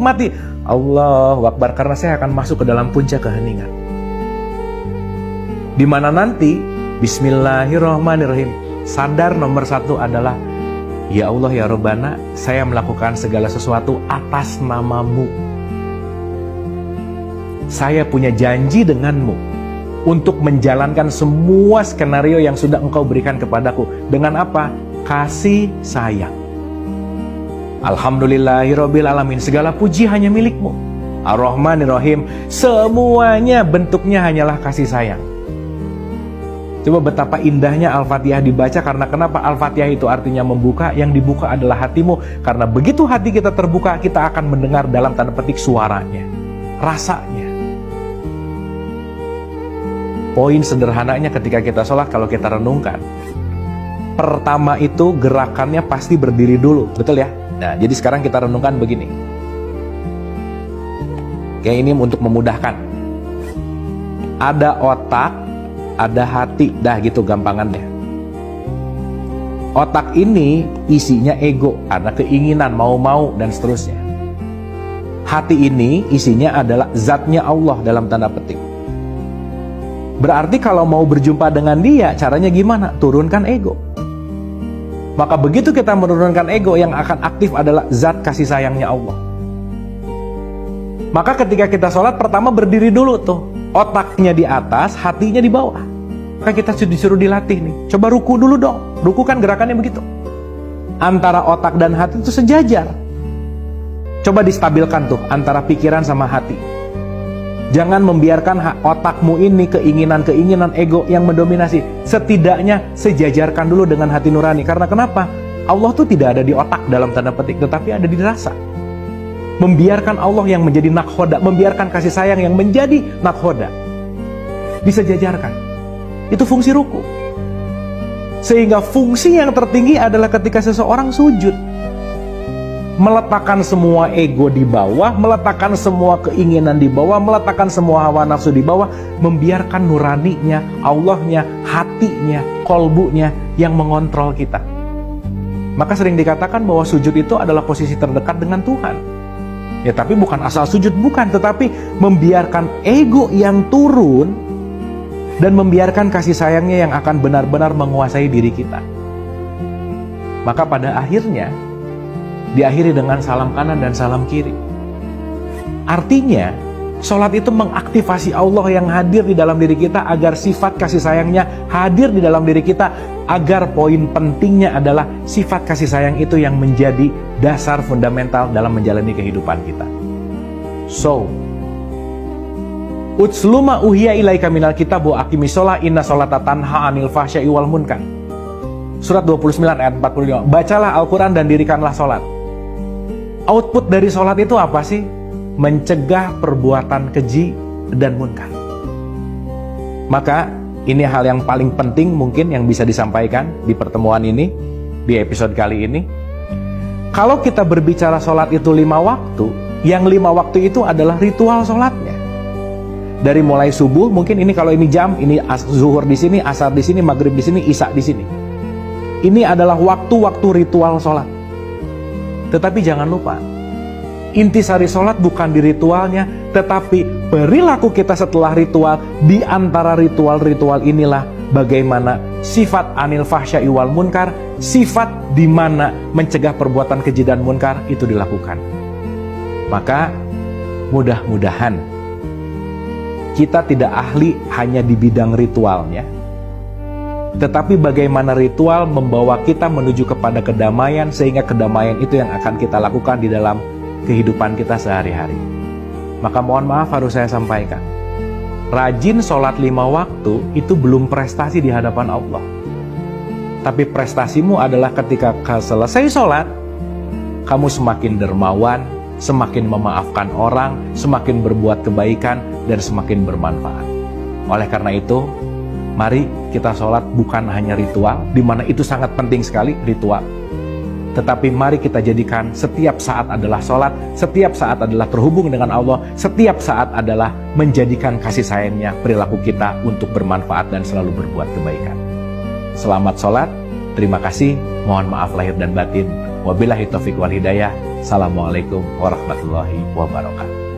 menikmati. Allahu Akbar, karena saya akan masuk ke dalam puncak keheningan. Di mana nanti Bismillahirrahmanirrahim, sadar nomor satu adalah, ya Allah ya Rabbana, saya melakukan segala sesuatu atas nama-Mu. Saya punya janji denganmu untuk menjalankan semua skenario yang sudah Engkau berikan kepadaku. Dengan apa? Kasih sayang. Alhamdulillahirabbil alamin, segala puji hanya milik-Mu. Ar-Rahmanir-Rahim, semuanya bentuknya hanyalah kasih sayang. Coba betapa indahnya Al-Fatihah dibaca, karena kenapa? Al-Fatihah itu artinya membuka, yang dibuka adalah hatimu. Karena begitu hati kita terbuka, kita akan mendengar dalam tanda petik suaranya, rasanya. Poin sederhananya ketika kita sholat, kalau kita renungkan, pertama itu gerakannya pasti berdiri dulu, betul ya? Nah, jadi sekarang kita renungkan begini. Kayak ini untuk memudahkan. Ada otak, ada hati, dah gitu gampangannya. Otak ini isinya ego, ada keinginan, mau-mau, dan seterusnya. Hati ini isinya adalah zatnya Allah dalam tanda petik. Berarti kalau mau berjumpa dengan Dia, caranya gimana? Turunkan ego. Maka begitu kita menurunkan ego, yang akan aktif adalah zat kasih sayangnya Allah. Maka ketika kita sholat, pertama berdiri dulu tuh. Otaknya di atas, hatinya di bawah. Maka kita disuruh dilatih nih. Coba ruku dulu dong. Ruku kan gerakannya begitu. Antara otak dan hati itu sejajar. Coba distabilkan tuh antara pikiran sama hati. Jangan membiarkan otakmu ini keinginan-keinginan ego yang mendominasi. Setidaknya sejajarkan dulu dengan hati nurani. Karena kenapa? Allah tuh tidak ada di otak dalam tanda petik, tetapi ada di rasa. Membiarkan Allah yang menjadi nakhoda, membiarkan kasih sayang yang menjadi nakhoda, disejajarkan. Itu fungsi ruku. Sehingga fungsi yang tertinggi adalah ketika seseorang sujud, meletakkan semua ego di bawah, meletakkan semua keinginan di bawah, meletakkan semua hawa nafsu di bawah, membiarkan nuraninya, Allahnya, hatinya, kolbunya yang mengontrol kita. Maka sering dikatakan bahwa sujud itu adalah posisi terdekat dengan Tuhan. Ya, tapi bukan asal sujud, bukan, tetapi membiarkan ego yang turun dan membiarkan kasih sayangnya yang akan benar-benar menguasai diri kita. Maka pada akhirnya diakhiri dengan salam kanan dan salam kiri. Artinya, sholat itu mengaktifasi Allah yang hadir di dalam diri kita agar sifat kasih sayangnya hadir di dalam diri kita, agar poin pentingnya adalah sifat kasih sayang itu yang menjadi dasar fundamental dalam menjalani kehidupan kita. So, utsluma uhiya ilaika minal kitab wa aqimis sholat inna sholata tanha anil fahsya'i wal munkar. Surat 29 ayat 45. Bacalah Al-Quran dan dirikanlah sholat. Output dari sholat itu apa sih? Mencegah perbuatan keji dan munkar. Maka ini hal yang paling penting mungkin yang bisa disampaikan di pertemuan ini, di episode kali ini. Kalau kita berbicara sholat itu 5 waktu, yang 5 waktu itu adalah ritual sholatnya. Dari mulai subuh, mungkin ini kalau ini jam, ini zuhur di sini, asar di sini, maghrib di sini, isya di sini. Ini adalah waktu-waktu ritual sholat. Tetapi jangan lupa, intisari sholat bukan di ritualnya, tetapi perilaku kita setelah ritual. Di antara ritual-ritual inilah bagaimana sifat anil fahsya'i wal munkar, sifat di mana mencegah perbuatan keji dan munkar itu dilakukan. Maka mudah-mudahan kita tidak ahli hanya di bidang ritualnya, tetapi bagaimana ritual membawa kita menuju kepada kedamaian, sehingga kedamaian itu yang akan kita lakukan di dalam kehidupan kita sehari-hari. Maka mohon maaf harus saya sampaikan, rajin sholat 5 waktu itu belum prestasi di hadapan Allah. Tapi prestasimu adalah ketika selesai sholat, kamu semakin dermawan, semakin memaafkan orang, semakin berbuat kebaikan, dan semakin bermanfaat. Oleh karena itu, mari kita sholat bukan hanya ritual, di mana itu sangat penting sekali ritual. Tetapi mari kita jadikan setiap saat adalah sholat, setiap saat adalah terhubung dengan Allah, setiap saat adalah menjadikan kasih sayangnya perilaku kita untuk bermanfaat dan selalu berbuat kebaikan. Selamat sholat, terima kasih, mohon maaf lahir dan batin. Wabillahi taufiq wal hidayah. Assalamualaikum warahmatullahi wabarakatuh.